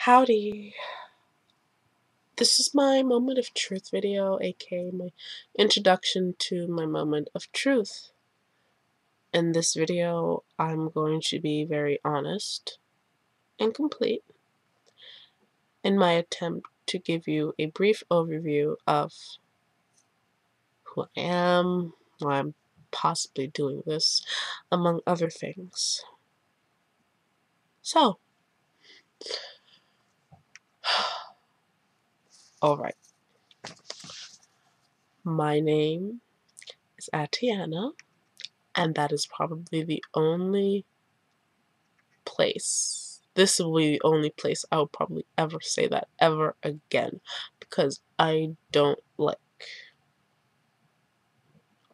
Howdy. This is my moment of truth video, aka my introduction to my moment of truth. In this video, I'm going to be very honest and complete in my attempt to give you a brief overview of who I am, why I'm possibly doing this, among other things. So, alright. My name is Atiana, and that is probably the only place. This will be the only place I will probably ever say that ever again, because I don't like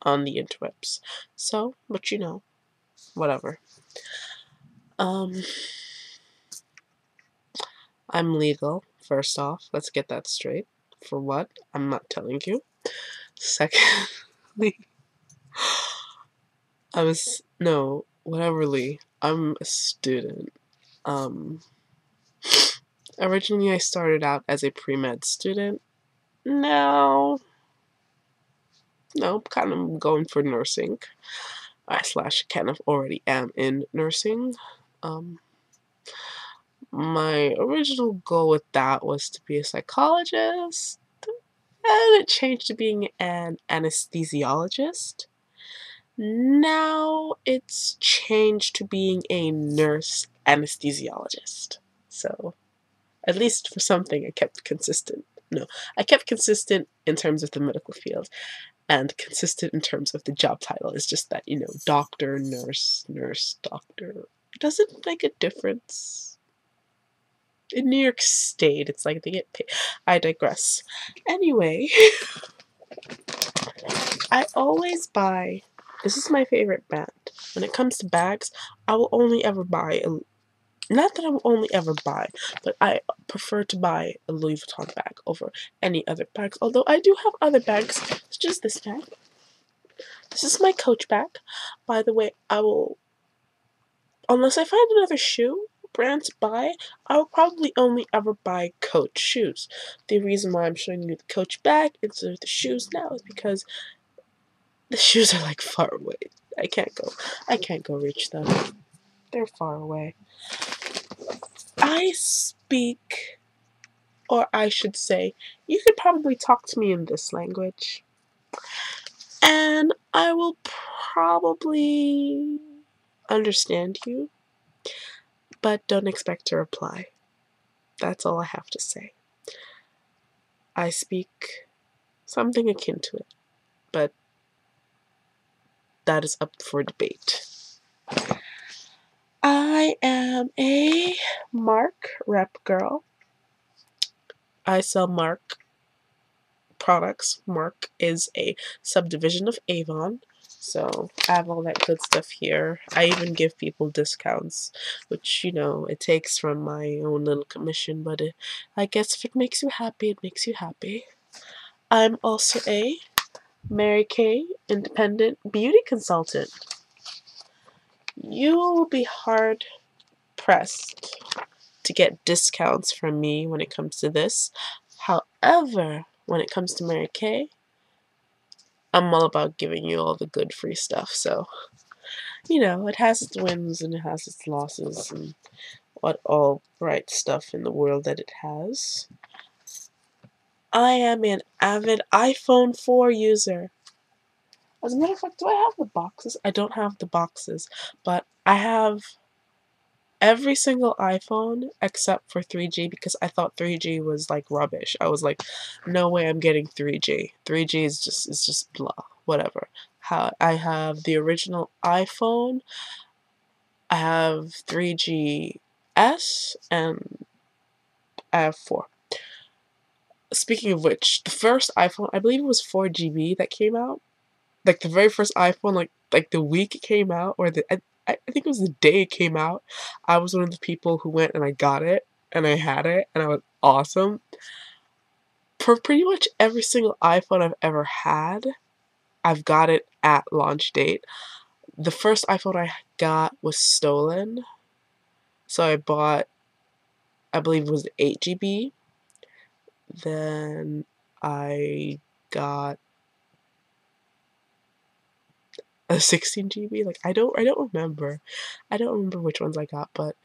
on the interwebs. So, but you know, whatever. I'm legal, first off. Let's get that straight. For what? I'm not telling you. Secondly, whateverly, I'm a student. Originally I started out as a pre-med student. Now, no, kind of going for nursing. I kind of already am in nursing. My original goal with that was to be a psychologist, and it changed to being an anesthesiologist. Now it's changed to being a nurse anesthesiologist. So, at least for something, I kept consistent. No, I kept consistent in terms of the medical field, and consistent in terms of the job title. It's just that, you know, doctor, nurse, doctor. Doesn't make a difference. In New York State, it's like they get paid. I digress. Anyway, I always buy. This is my favorite brand. When it comes to bags, I will only ever buy not that I will only ever buy, but I prefer to buy a Louis Vuitton bag over any other bags. Although I do have other bags, such as this bag. This is my Coach bag. By the way, I will, unless I find another shoe brand to buy, I will probably only ever buy Coach shoes. The reason why I'm showing you the Coach bag instead of the shoes now is because the shoes are like far away. I can't go reach them. They're far away. I speak, or I should say, you could probably talk to me in this language, and I will probably understand you, but don't expect to reply. That's all I have to say. I speak something akin to it, but that is up for debate. I am a Mark rep girl. I sell Mark products. Mark is a subdivision of Avon. So I have all that good stuff here. I even give people discounts, which, you know, it takes from my own little commission, but I guess if it makes you happy, it makes you happy. I'm also a Mary Kay independent beauty consultant. You will be hard pressed to get discounts from me when it comes to this. However, when it comes to Mary Kay, I'm all about giving you all the good free stuff. So, you know, it has its wins and it has its losses and what all bright stuff in the world that it has. I am an avid iPhone 4 user. As a matter of fact, do I have the boxes? I don't have the boxes, but I have every single iPhone except for 3G because I thought 3G was like rubbish. I was like, no way I'm getting 3G. 3G is just blah, whatever. I have the original iPhone. I have 3GS and I have 4. Speaking of which, the first iPhone, I believe it was 4GB that came out. Like the very first iPhone, like the week it came out, or I think it was the day it came out. I was one of the people who went and I got it, and I had it, and I was awesome. For pretty much every single iPhone I've ever had, I've got it at launch date. The first iPhone I got was stolen, so I I believe it was 8 GB. Then I got a 16 GB. Like I don't remember. I don't remember which ones I got, but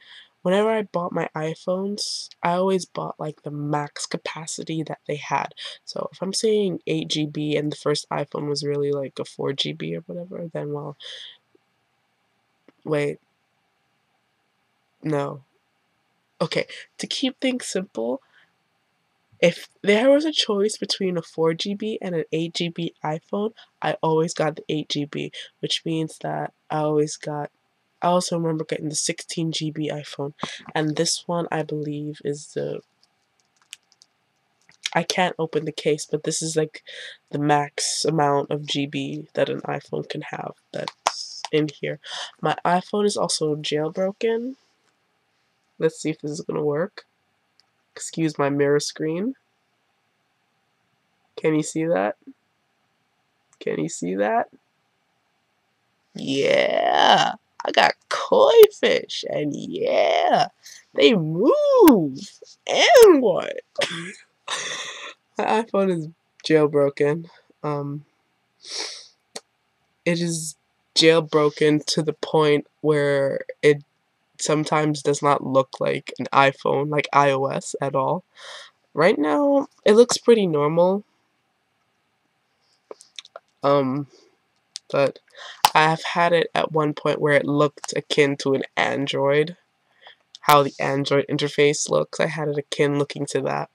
whenever I bought my iPhones, I always bought like the max capacity that they had. So if I'm saying 8 GB and the first iPhone was really like a 4 GB or whatever, then well, wait, no. Okay, to keep things simple, if there was a choice between a 4 GB and an 8 GB iPhone, I always got the 8 GB, which means that I also remember getting the 16 GB iPhone, and this one I believe is I can't open the case, but this is like the max amount of GB that an iPhone can have that's in here. My iPhone is also jailbroken. Let's see if this is gonna work. Excuse my mirror screen. Can you see that? Can you see that? Yeah, I got koi fish, and yeah, they move. And what? My iPhone is jailbroken. Um, it is jailbroken to the point where it sometimes does not look like an iPhone, like iOS at all. Right now, it looks pretty normal. Um, but I have had it at one point where it looked akin to an Android. How the Android interface looks. I had it akin looking to that,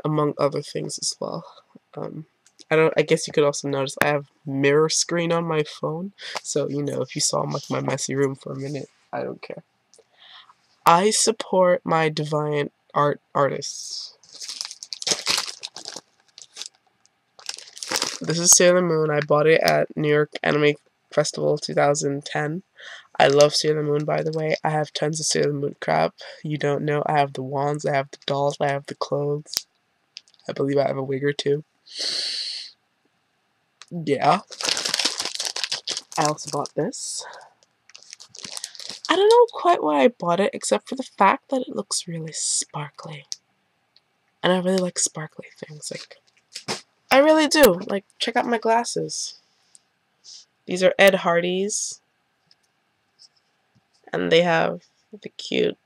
among other things as well. Um, I guess you could also notice I have mirror screen on my phone, so you know if you saw like my messy room for a minute, I don't care. I support my Deviant artists. This is Sailor Moon. I bought it at New York Anime Festival 2010. I love Sailor Moon, by the way. I have tons of Sailor Moon crap. You don't know. I have the wands, I have the dolls, I have the clothes. I believe I have a wig or two. Yeah. I also bought this. I don't know quite why I bought it, except for the fact that it looks really sparkly. And I really like sparkly things. Like, I really do. Like, check out my glasses. These are Ed Hardy's. And they have the cute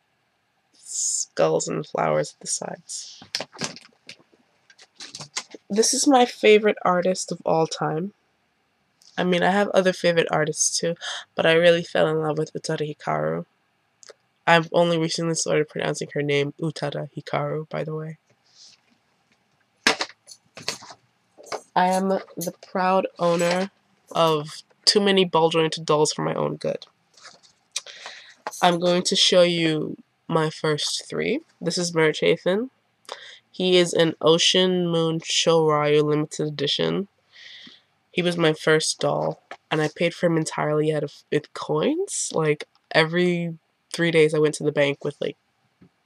skulls and flowers at the sides. This is my favorite artist of all time. I mean, I have other favorite artists too, but I really fell in love with Utada Hikaru. I've only recently started pronouncing her name Utada Hikaru, by the way. I am the proud owner of too many ball-jointed dolls for my own good. I'm going to show you my first three. This is Merithathan. He is an Ocean Moon Shoryu limited edition. He was my first doll, and I paid for him entirely out of coins. Like, every 3 days I went to the bank with, like,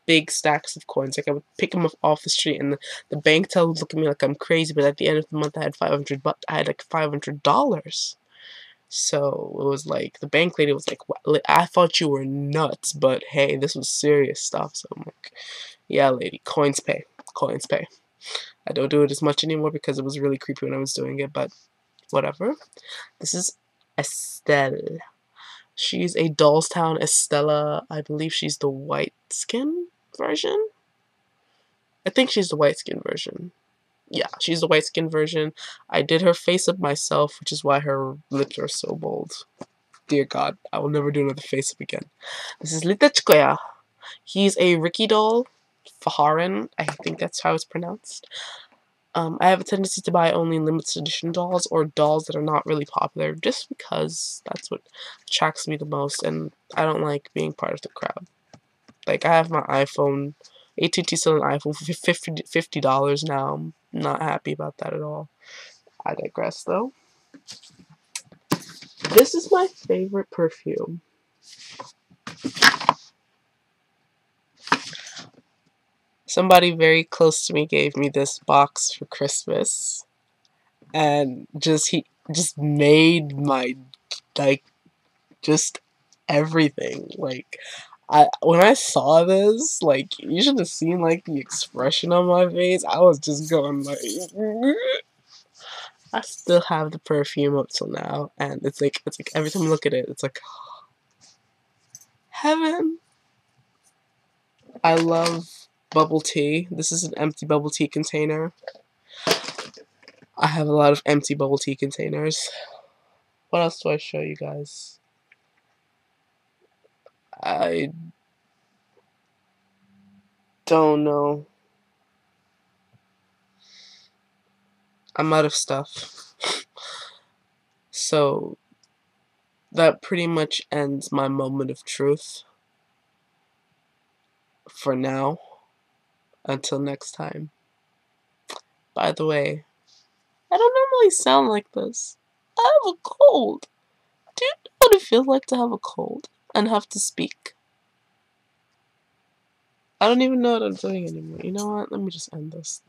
big stacks of coins. Like, I would pick them up off the street, and the bank teller would look at me like I'm crazy, but at the end of the month I had like $500. So it was like, the bank lady was like, I thought you were nuts, but hey, this was serious stuff. So I'm like, yeah, lady, coins pay. Coins pay. I don't do it as much anymore because it was really creepy when I was doing it, but whatever. This is Estelle. She's a Dollstown Estella. I believe she's the white skin version. I think she's the white skin version. Yeah, she's the white skin version. I did her face up myself, which is why her lips are so bold. Dear God, I will never do another face up again. This is Litechkoya. He's a Ricky doll. Faharin, I think that's how it's pronounced. I have a tendency to buy only limited edition dolls or dolls that are not really popular just because that's what attracts me the most, and I don't like being part of the crowd. Like, I have my iPhone. AT&T selling an iPhone for $50 now. I'm not happy about that at all. I digress, though. This is my favorite perfume. Somebody very close to me gave me this box for Christmas, and he just made my, like, just everything. Like, when I saw this, like, you should have seen like the expression on my face. I was just going like, I still have the perfume up till now, and it's like every time I look at it, it's like heaven. I love bubble tea. This is an empty bubble tea container. I have a lot of empty bubble tea containers. What else do I show you guys? I don't know. I'm out of stuff. So that pretty much ends my moment of truth for now. Until next time. By the way, I don't normally sound like this. I have a cold. Do you know what it feels like to have a cold and have to speak? I don't even know what I'm doing anymore. You know what? Let me just end this.